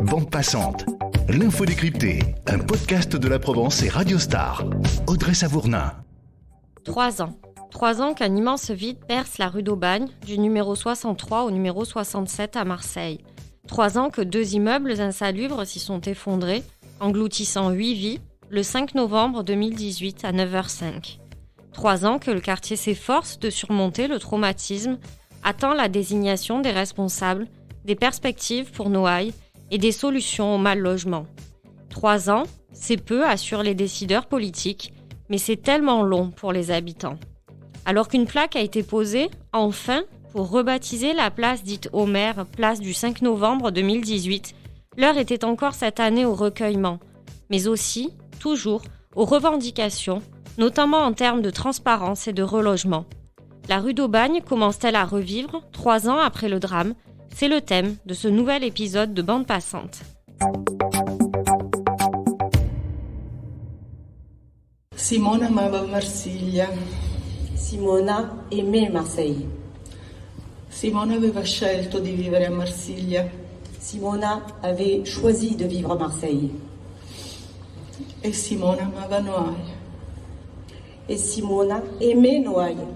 Bande passante, l'info décryptée, un podcast de la Provence et Radio Star. Audrey Savournin. 3 ans. 3 ans qu'un immense vide perce la rue d'Aubagne, du numéro 63 au numéro 67 à Marseille. 3 ans que 2 immeubles insalubres s'y sont effondrés, engloutissant 8 vies, le 5 novembre 2018 à 9h05. 3 ans que le quartier s'efforce de surmonter le traumatisme, attend la désignation des responsables, des perspectives pour Noailles et des solutions au mal-logement. 3 ans, c'est peu, assurent les décideurs politiques, mais c'est tellement long pour les habitants. Alors qu'une plaque a été posée, enfin, pour rebaptiser la place dite Homer, place du 5 novembre 2018, l'heure était encore cette année au recueillement, mais aussi, toujours, aux revendications, notamment en termes de transparence et de relogement. La rue d'Aubagne commence-t-elle à revivre 3 ans après le drame ? C'est le thème de ce nouvel épisode de Bande passante. Simona amava Marsiglia. Simona aimait Marseille. Simona aveva scelto di vivere a Marsiglia. Simona avait choisi de vivre à Marseille. E Simona amava Noailles. Et Simona aimait Noailles.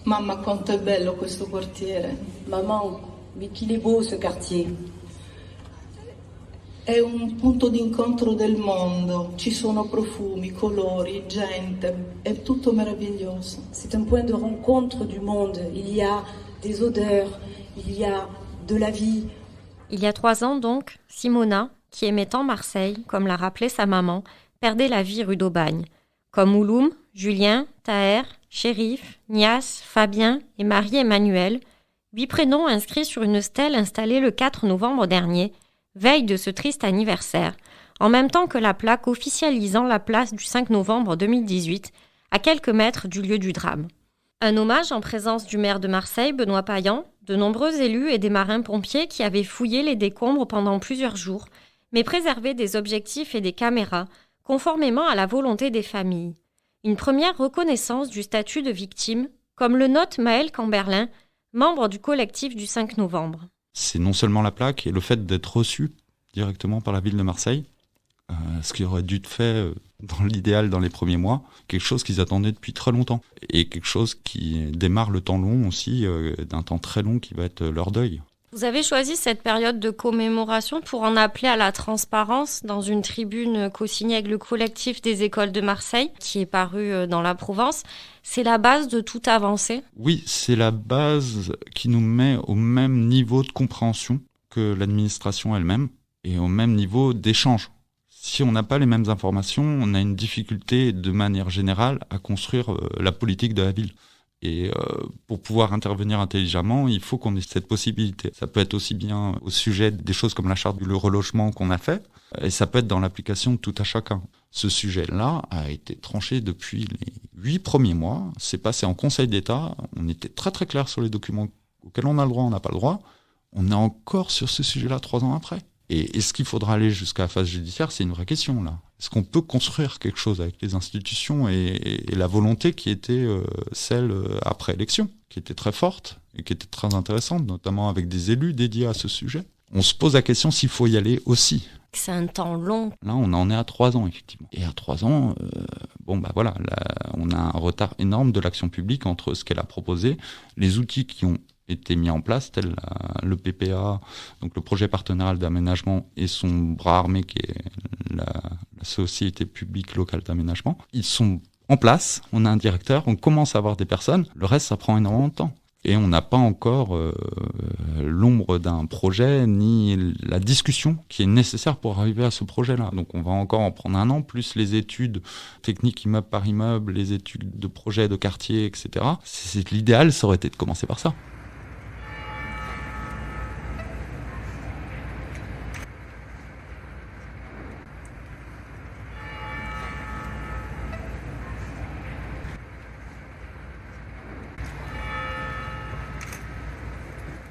Mamma, quanto è bello questo quartiere. Maman, mais qu'il est beau ce quartier. È un punto d'incontro del mondo. Ci sono profumi, colori, gente. È tutto meraviglioso. C'est un point de rencontre du monde. Il y a des odeurs, il y a de la vie. Il y a 3 ans donc, Simona, qui aimait tant Marseille, comme l'a rappelé sa maman, perdait la vie rue d'Aubagne. Comme Ouloum, Julien, Taher, Chérif, Nias, Fabien et Marie-Emmanuelle, 8 prénoms inscrits sur une stèle installée le 4 novembre dernier, veille de ce triste anniversaire, en même temps que la plaque officialisant la place du 5 novembre 2018, à quelques mètres du lieu du drame. Un hommage en présence du maire de Marseille, Benoît Payan, de nombreux élus et des marins-pompiers qui avaient fouillé les décombres pendant plusieurs jours, mais préservé des objectifs et des caméras, conformément à la volonté des familles. Une première reconnaissance du statut de victime, comme le note Maël Camberlin, membre du collectif du 5 novembre. C'est non seulement la plaque et le fait d'être reçu directement par la ville de Marseille, ce qui aurait dû être fait dans l'idéal dans les premiers mois, quelque chose qu'ils attendaient depuis très longtemps, et quelque chose qui démarre le temps long aussi, d'un temps très long qui va être leur deuil. Vous avez choisi cette période de commémoration pour en appeler à la transparence dans une tribune co-signée avec le collectif des écoles de Marseille, qui est paru dans la Provence. C'est la base de toute avancée ? Oui, c'est la base qui nous met au même niveau de compréhension que l'administration elle-même, et au même niveau d'échange. Si on n'a pas les mêmes informations, on a une difficulté de manière générale à construire la politique de la ville. Et pour pouvoir intervenir intelligemment, il faut qu'on ait cette possibilité. Ça peut être aussi bien au sujet des choses comme la charte du relogement qu'on a fait, et ça peut être dans l'application de tout à chacun. Ce sujet-là a été tranché depuis les 8 premiers mois. C'est passé en Conseil d'État. On était très très clair sur les documents auxquels on a le droit, on n'a pas le droit. On est encore sur ce sujet-là 3 ans après. Et est-ce qu'il faudra aller jusqu'à la phase judiciaire ? C'est une vraie question, là. Est-ce qu'on peut construire quelque chose avec les institutions et la volonté qui était celle après élection, qui était très forte et qui était très intéressante, notamment avec des élus dédiés à ce sujet ? On se pose la question s'il faut y aller aussi. C'est un temps long. Là, on en est à 3 ans, effectivement. Et à 3 ans, on a un retard énorme de l'action publique entre ce qu'elle a proposé, les outils qui ont été mis en place, tel le PPA, donc le projet partenarial d'aménagement, et son bras armé qui est la Société publique locale d'aménagement. Ils sont en place, on a un directeur, on commence à avoir des personnes, le reste ça prend énormément de temps. Et on n'a pas encore l'ombre d'un projet, ni la discussion qui est nécessaire pour arriver à ce projet-là. Donc on va encore en prendre 1 an, plus les études techniques immeuble par immeuble, les études de projet, de quartier, etc. L'idéal, ça aurait été de commencer par ça.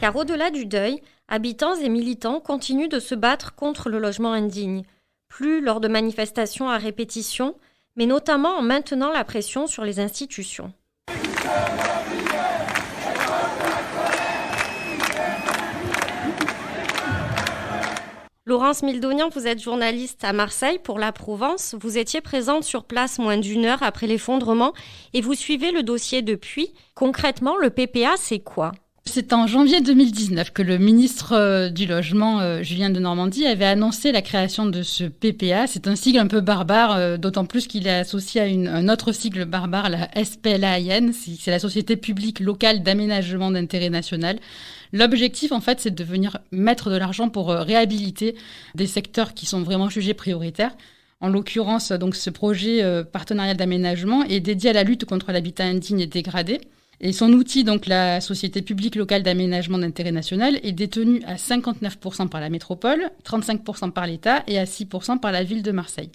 Car au-delà du deuil, habitants et militants continuent de se battre contre le logement indigne. Plus lors de manifestations à répétition, mais notamment en maintenant la pression sur les institutions. Laurence Mildonian, vous êtes journaliste à Marseille pour La Provence. Vous étiez présente sur place moins d'1 heure après l'effondrement et vous suivez le dossier depuis. Concrètement, le PPA, c'est quoi ? C'est en janvier 2019 que le ministre du Logement, Julien Denormandie, avait annoncé la création de ce PPA. C'est un sigle un peu barbare, d'autant plus qu'il est associé à un autre sigle barbare, la SPLAIN. C'est la Société publique locale d'aménagement d'intérêt national. L'objectif, en fait, c'est de venir mettre de l'argent pour réhabiliter des secteurs qui sont vraiment jugés prioritaires. En l'occurrence, donc, ce projet partenarial d'aménagement est dédié à la lutte contre l'habitat indigne et dégradé. Et son outil, donc la Société publique locale d'aménagement d'intérêt national, est détenu à 59% par la métropole, 35% par l'État et à 6% par la ville de Marseille.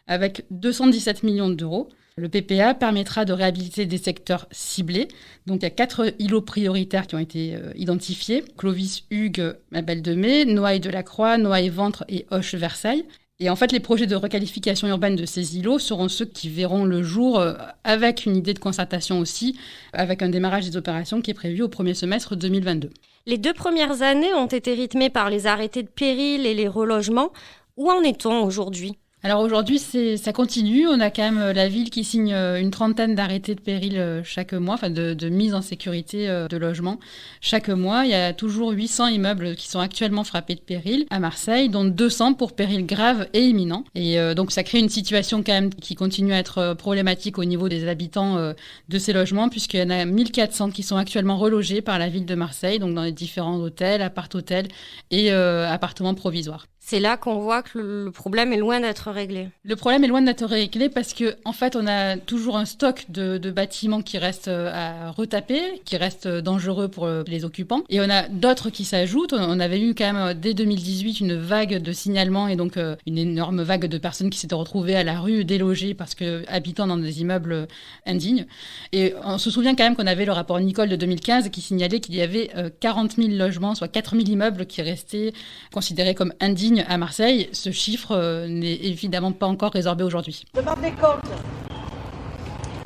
Avec 217 millions d'euros, le PPA permettra de réhabiliter des secteurs ciblés. Donc il y a 4 îlots prioritaires qui ont été identifiés. Clovis, Hugues, la Belle de Mai, Noailles-de-la-Croix, Noailles-Ventre et Auch-Versailles. Et en fait, les projets de requalification urbaine de ces îlots seront ceux qui verront le jour avec une idée de concertation aussi, avec un démarrage des opérations qui est prévu au premier semestre 2022. Les 2 premières années ont été rythmées par les arrêtés de péril et les relogements. Où en est-on aujourd'hui ? Alors aujourd'hui, ça continue. On a quand même la ville qui signe une trentaine d'arrêtés de péril chaque mois, enfin de mise en sécurité de logement chaque mois. Il y a toujours 800 immeubles qui sont actuellement frappés de péril à Marseille, dont 200 pour péril grave et imminent. Et donc ça crée une situation quand même qui continue à être problématique au niveau des habitants de ces logements, puisqu'il y en a 1400 qui sont actuellement relogés par la ville de Marseille, donc dans les différents hôtels, appart-hôtels et appartements provisoires. C'est là qu'on voit que le problème est loin d'être réglé. Le problème est loin d'être réglé parce que, en fait, on a toujours un stock de bâtiments qui restent à retaper, qui restent dangereux pour les occupants. Et on a d'autres qui s'ajoutent. On avait eu quand même, dès 2018, une vague de signalements et donc une énorme vague de personnes qui s'étaient retrouvées à la rue délogées parce que habitant dans des immeubles indignes. Et on se souvient quand même qu'on avait le rapport Nicole de 2015 qui signalait qu'il y avait 40 000 logements, soit 4 000 immeubles qui restaient considérés comme indignes à Marseille. Ce chiffre n'est évidemment pas encore résorbé aujourd'hui. On demande des comptes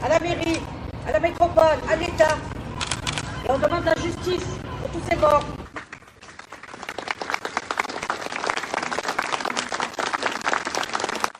à la mairie, à la métropole, à l'État. Et on demande la justice pour tous ces morts.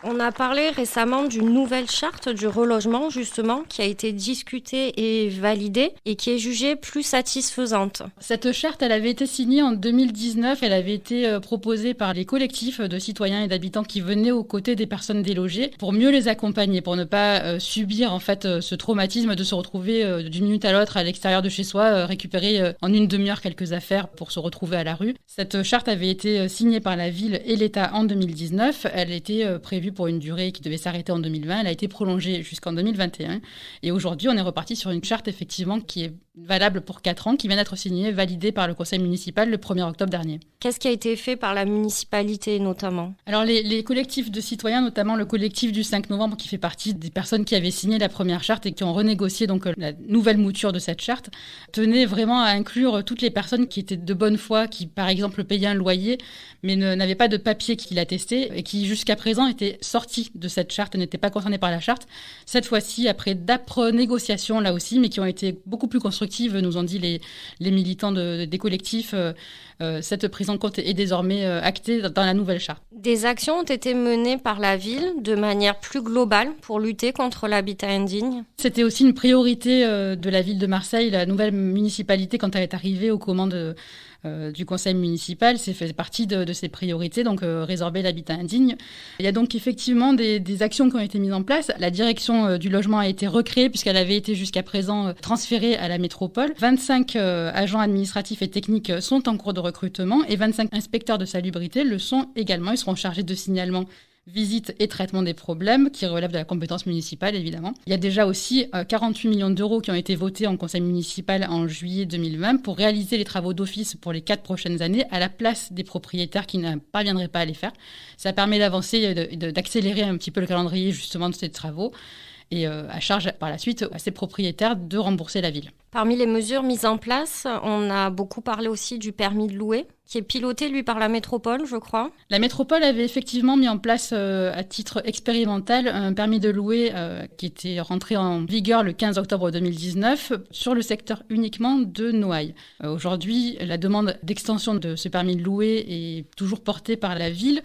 On a parlé récemment d'une nouvelle charte du relogement, justement, qui a été discutée et validée et qui est jugée plus satisfaisante. Cette charte, elle avait été signée en 2019. Elle avait été proposée par les collectifs de citoyens et d'habitants qui venaient aux côtés des personnes délogées pour mieux les accompagner, pour ne pas subir en fait ce traumatisme de se retrouver d'une minute à l'autre à l'extérieur de chez soi, récupérer en une demi-heure quelques affaires pour se retrouver à la rue. Cette charte avait été signée par la ville et l'État en 2019. Elle était prévue pour une durée qui devait s'arrêter en 2020. Elle a été prolongée jusqu'en 2021. Et aujourd'hui, on est reparti sur une charte, effectivement, qui est valable pour 4 ans, qui vient d'être signée, validée par le conseil municipal le 1er octobre dernier. Qu'est-ce qui a été fait par la municipalité, notamment ? Alors, les collectifs de citoyens, notamment le collectif du 5 novembre, qui fait partie des personnes qui avaient signé la première charte et qui ont renégocié donc la nouvelle mouture de cette charte, tenait vraiment à inclure toutes les personnes qui étaient de bonne foi, qui, par exemple, payaient un loyer, mais n'avaient pas de papier qui l'attestait et qui, jusqu'à présent, étaient sortis de cette charte et n'étaient pas concernés par la charte. Cette fois-ci, après d'âpres négociations, là aussi, mais qui ont été beaucoup plus constructives, nous ont dit les militants des collectifs, cette prise en compte est désormais actée dans la nouvelle charte. Des actions ont été menées par la ville de manière plus globale pour lutter contre l'habitat indigne. C'était aussi une priorité de la ville de Marseille. La nouvelle municipalité, quand elle est arrivée aux commandes du conseil municipal, c'est fait partie de ses priorités, donc résorber l'habitat indigne. Il y a donc effectivement des actions qui ont été mises en place. La direction du logement a été recréée puisqu'elle avait été jusqu'à présent transférée à la métropole. 25 agents administratifs et techniques sont en cours de recrutement et 25 inspecteurs de salubrité le sont également. Ils seront chargés de signalement, visite et traitement des problèmes qui relèvent de la compétence municipale, évidemment. Il y a déjà aussi 48 millions d'euros qui ont été votés en conseil municipal en juillet 2020 pour réaliser les travaux d'office pour les 4 prochaines années à la place des propriétaires qui ne parviendraient pas à les faire. Ça permet d'avancer et d'accélérer un petit peu le calendrier justement de ces travaux et à charge par la suite à ces propriétaires de rembourser la ville. Parmi les mesures mises en place, on a beaucoup parlé aussi du permis de louer, qui est piloté, lui, par la métropole, je crois. La métropole avait effectivement mis en place, à titre expérimental, un permis de louer qui était rentré en vigueur le 15 octobre 2019 sur le secteur uniquement de Noailles. Aujourd'hui, la demande d'extension de ce permis de louer est toujours portée par la ville,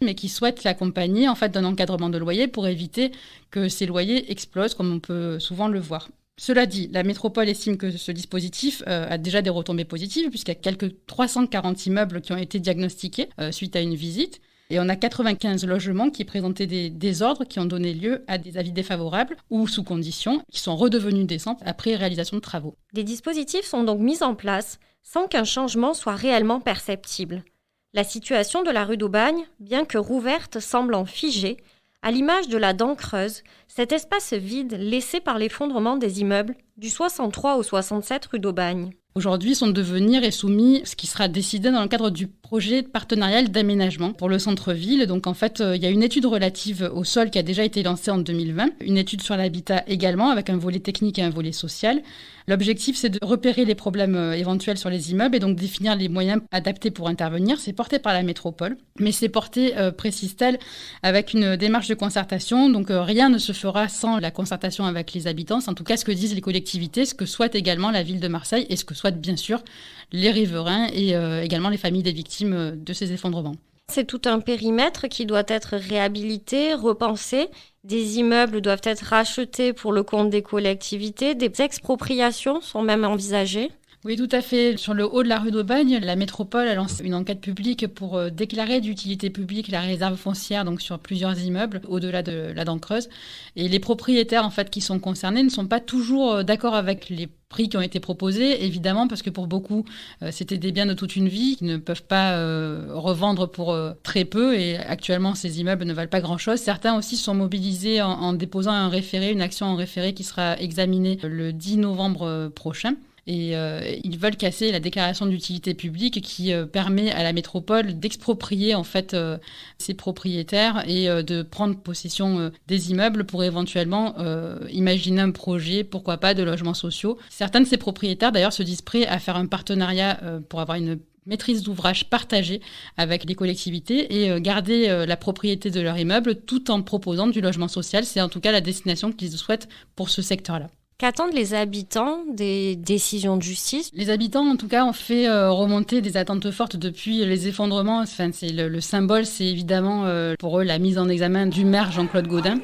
mais qui souhaite l'accompagner en fait, d'un encadrement de loyer pour éviter que ces loyers explosent, comme on peut souvent le voir. Cela dit, la métropole estime que ce dispositif a déjà des retombées positives, puisqu'il y a quelques 340 immeubles qui ont été diagnostiqués suite à une visite. Et on a 95 logements qui présentaient des désordres qui ont donné lieu à des avis défavorables ou sous conditions, qui sont redevenus décents après réalisation de travaux. Des dispositifs sont donc mis en place sans qu'un changement soit réellement perceptible. La situation de la rue d'Aubagne, bien que rouverte, semble en figée. À l'image de la dent creuse, cet espace vide laissé par l'effondrement des immeubles du 63 au 67 rue d'Aubagne. Aujourd'hui sont devenir et soumis ce qui sera décidé dans le cadre du projet partenarial d'aménagement pour le centre-ville. Donc en fait, il y a une étude relative au sol qui a déjà été lancée en 2020, une étude sur l'habitat également avec un volet technique et un volet social. L'objectif, c'est de repérer les problèmes éventuels sur les immeubles et donc définir les moyens adaptés pour intervenir. C'est porté par la métropole, mais c'est porté, précise-t-elle, avec une démarche de concertation. Donc rien ne se fera sans la concertation avec les habitants. C'est en tout cas ce que disent les collectivités, ce que souhaite également la ville de Marseille et ce que souhaitent bien sûr les riverains et également les familles des victimes de ces effondrements. C'est tout un périmètre qui doit être réhabilité, repensé. Des immeubles doivent être rachetés pour le compte des collectivités. Des expropriations sont même envisagées. Oui, tout à fait. Sur le haut de la rue d'Aubagne, la métropole a lancé une enquête publique pour déclarer d'utilité publique la réserve foncière donc sur plusieurs immeubles au-delà de la dent creuse. Et les propriétaires en fait qui sont concernés ne sont pas toujours d'accord avec les prix qui ont été proposés, évidemment, parce que pour beaucoup, c'était des biens de toute une vie qui ne peuvent pas revendre pour très peu. Et actuellement, ces immeubles ne valent pas grand-chose. Certains aussi sont mobilisés en déposant un référé, une action en référé qui sera examinée le 10 novembre prochain. Et ils veulent casser la déclaration d'utilité publique qui permet à la métropole d'exproprier en fait ses propriétaires et de prendre possession des immeubles pour éventuellement imaginer un projet, pourquoi pas, de logements sociaux. Certains de ces propriétaires d'ailleurs se disent prêts à faire un partenariat pour avoir une maîtrise d'ouvrage partagée avec les collectivités et garder la propriété de leur immeuble tout en proposant du logement social. C'est en tout cas la destination qu'ils souhaitent pour ce secteur-là. Qu'attendent les habitants des décisions de justice ? Les habitants, en tout cas, ont fait remonter des attentes fortes depuis les effondrements. Enfin, c'est le symbole, c'est évidemment pour eux la mise en examen du maire Jean-Claude Gaudin.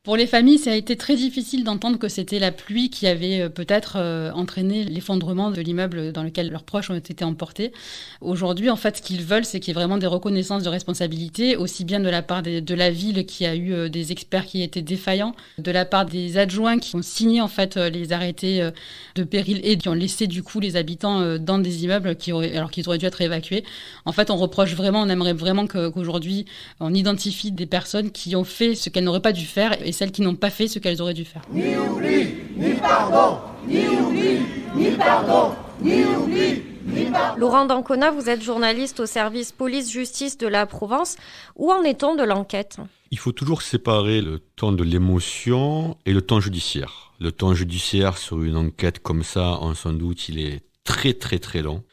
Pour les familles, ça a été très difficile d'entendre que c'était la pluie qui avait peut-être entraîné l'effondrement de l'immeuble dans lequel leurs proches ont été emportés. Aujourd'hui, en fait, ce qu'ils veulent, c'est qu'il y ait vraiment des reconnaissances de responsabilité, aussi bien de la part de la ville qui a eu des experts qui étaient défaillants, de la part des adjoints qui ont signé en fait les arrêtés de péril et qui ont laissé du coup les habitants dans des immeubles alors qu'ils auraient dû être évacués. En fait, on aimerait vraiment qu'aujourd'hui, on identifie des personnes qui ont fait ce qu'elles n'auraient pas dû faire et celles qui n'ont pas fait ce qu'elles auraient dû faire. Ni oubli, ni pardon, ni oubli, ni pardon, ni oubli, ni pardon. Laurent d'Ancona, vous êtes journaliste au service police-justice de la Provence. Où en est-on de l'enquête ? Il faut toujours séparer le temps de l'émotion et le temps judiciaire. Le temps judiciaire sur une enquête comme ça, on s'en doute, il est très très très long.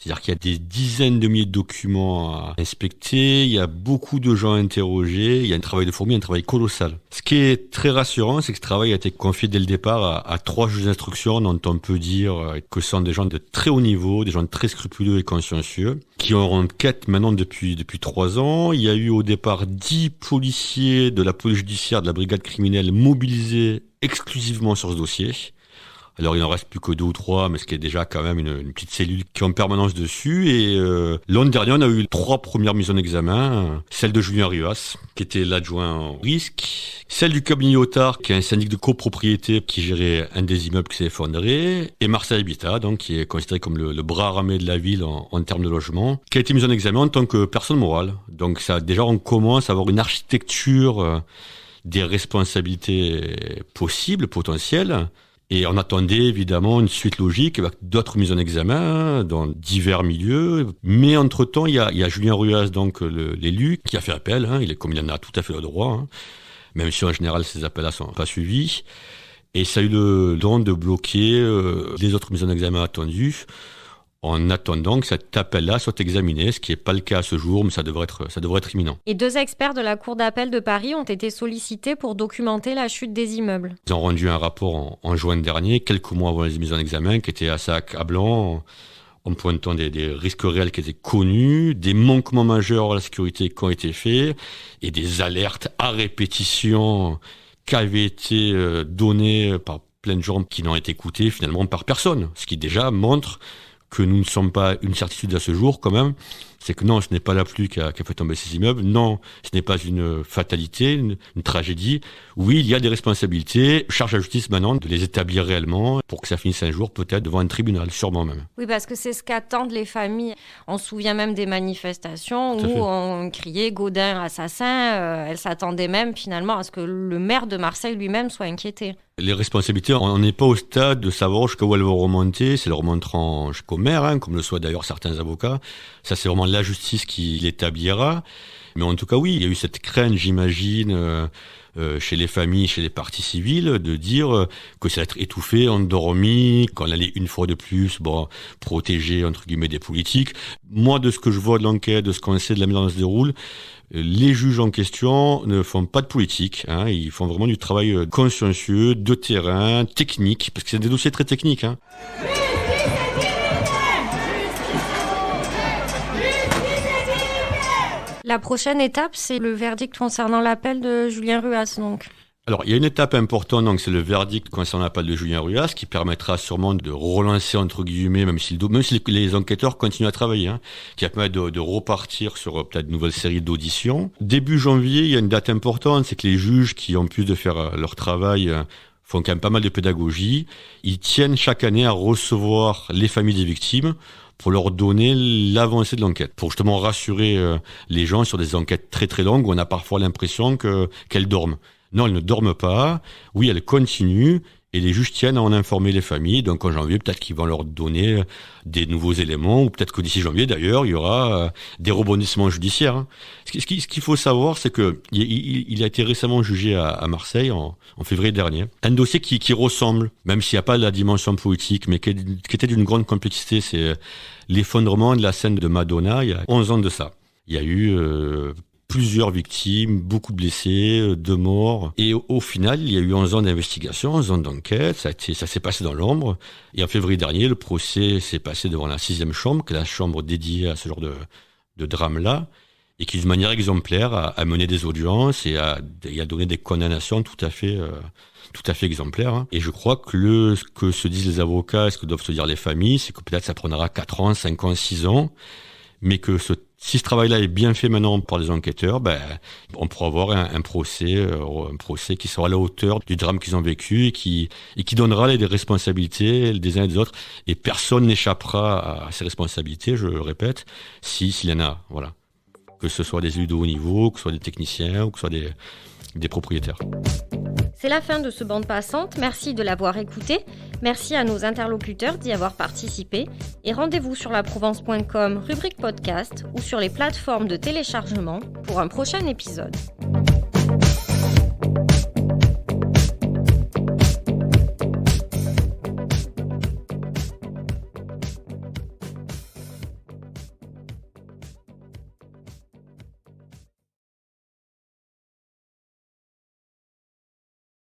C'est-à-dire qu'il y a des dizaines de milliers de documents à inspecter, il y a beaucoup de gens à interroger, il y a un travail de fourmi, un travail colossal. Ce qui est très rassurant, c'est que ce travail a été confié dès le départ à 3 juges d'instruction dont on peut dire que ce sont des gens de très haut niveau, des gens très scrupuleux et consciencieux, qui ont enquête maintenant depuis 3 ans. Il y a eu au départ 10 policiers de la police judiciaire, de la brigade criminelle mobilisés exclusivement sur ce dossier. Alors il n'en reste plus que 2 ou 3, mais ce qui est déjà quand même une petite cellule qui est en permanence dessus. Et l'an dernier, on a eu 3 premières mises en examen. Celle de Julien Rivas, qui était l'adjoint au risque. Celle du cabinet Otard, qui est un syndic de copropriété qui gérait un des immeubles qui s'est effondré. Et Marseille Habitat, donc, qui est considéré comme le bras armé de la ville en termes de logement, qui a été mise en examen en tant que personne morale. Donc ça, déjà, on commence à avoir une architecture des responsabilités possibles, potentielles. Et on attendait évidemment une suite logique avec d'autres mises en examen dans divers milieux. Mais entre-temps, il y a Julien Ruas, donc l'élu, qui a fait appel. Comme il en a tout à fait le droit, même si en général ces appels-là ne sont pas suivis. Et ça a eu le don de bloquer les autres mises en examen attendues en attendant que cet appel-là soit examiné, ce qui n'est pas le cas à ce jour, mais ça devrait être imminent. Et 2 experts de la Cour d'appel de Paris ont été sollicités pour documenter la chute des immeubles. Ils ont rendu un rapport en juin dernier, quelques mois avant les mises en examen, qui était assez accablant, en pointant des risques réels qui étaient connus, des manquements majeurs à la sécurité qui ont été faits, et des alertes à répétition qui avaient été données par plein de gens qui n'ont été écoutés finalement par personne, ce qui déjà montre que nous ne sommes pas une certitude à ce jour quand même, c'est que non, ce n'est pas la pluie qui a fait tomber ces immeubles, non, ce n'est pas une fatalité, une tragédie. Oui, il y a des responsabilités, charge à la justice maintenant de les établir réellement pour que ça finisse un jour peut-être devant un tribunal, sûrement même. Oui, parce que c'est ce qu'attendent les familles. On se souvient même des manifestations où on criait « Gaudin assassin », elles s'attendaient même finalement à ce que le maire de Marseille lui-même soit inquiété. Les responsabilités, on n'est pas au stade de savoir jusqu'à où elles vont remonter, c'est le remonteront jusqu'au maire, comme le souhaitent d'ailleurs certains avocats. Ça, c'est vraiment la justice qui l'établira. Mais en tout cas, oui, il y a eu cette crainte, j'imagine, chez les familles, chez les parties civiles, de dire que ça allait être étouffé, endormi, qu'on allait une fois de plus protéger, entre guillemets, des politiques. Moi, de ce que je vois de l'enquête, de ce qu'on sait de la manière dont ça se déroule, les juges en question ne font pas de politique, ils font vraiment du travail consciencieux, de terrain, technique, parce que c'est des dossiers très techniques. La prochaine étape, c'est le verdict concernant l'appel de Julien Ruas, donc. Alors, il y a une étape importante, donc c'est le verdict concernant l'appel de Julien Ruas, qui permettra sûrement de relancer, entre guillemets, même si les enquêteurs continuent à travailler, qui va permettre de repartir sur peut-être une nouvelle série d'auditions. Début janvier, il y a une date importante, c'est que les juges qui, en plus de faire leur travail, font quand même pas mal de pédagogie. Ils tiennent chaque année à recevoir les familles des victimes pour leur donner l'avancée de l'enquête, pour justement rassurer les gens sur des enquêtes très très longues où on a parfois l'impression qu'elles dorment. Non, elles ne dorment pas. Oui, elles continuent et les juges tiennent à en informer les familles. Donc en janvier, peut-être qu'ils vont leur donner des nouveaux éléments ou peut-être que d'ici janvier, d'ailleurs, il y aura des rebondissements judiciaires. Ce qu'il faut savoir, c'est que il a été récemment jugé à Marseille en février dernier. Un dossier qui ressemble, même s'il n'y a pas la dimension politique, mais qui était d'une grande complexité, c'est l'effondrement de la scène de Madonna il y a 11 ans de ça. Il y a eu plusieurs victimes, beaucoup de blessés, 2 morts. Et au final, il y a eu 11 ans d'investigation, 11 ans d'enquête. Ça s'est passé dans l'ombre. Et en février dernier, le procès s'est passé devant la 6e chambre, qui est la chambre dédiée à ce genre de drame-là, et qui, d'une manière exemplaire, a mené des audiences et a donné des condamnations tout à fait exemplaires. Et je crois que ce que se disent les avocats, ce que doivent se dire les familles, c'est que peut-être ça prendra 4 ans, 5 ans, 6 ans, mais que si ce travail-là est bien fait maintenant par les enquêteurs, on pourra avoir un procès qui sera à la hauteur du drame qu'ils ont vécu et qui donnera les responsabilités des uns et des autres. Et personne n'échappera à ces responsabilités, je le répète, s'il y en a. Voilà. Que ce soit des élus de haut niveau, que ce soit des techniciens ou que ce soit des propriétaires. C'est la fin de ce bande passante. Merci de l'avoir écouté. Merci à nos interlocuteurs d'y avoir participé. Et rendez-vous sur laprovence.com, rubrique podcast ou sur les plateformes de téléchargement pour un prochain épisode.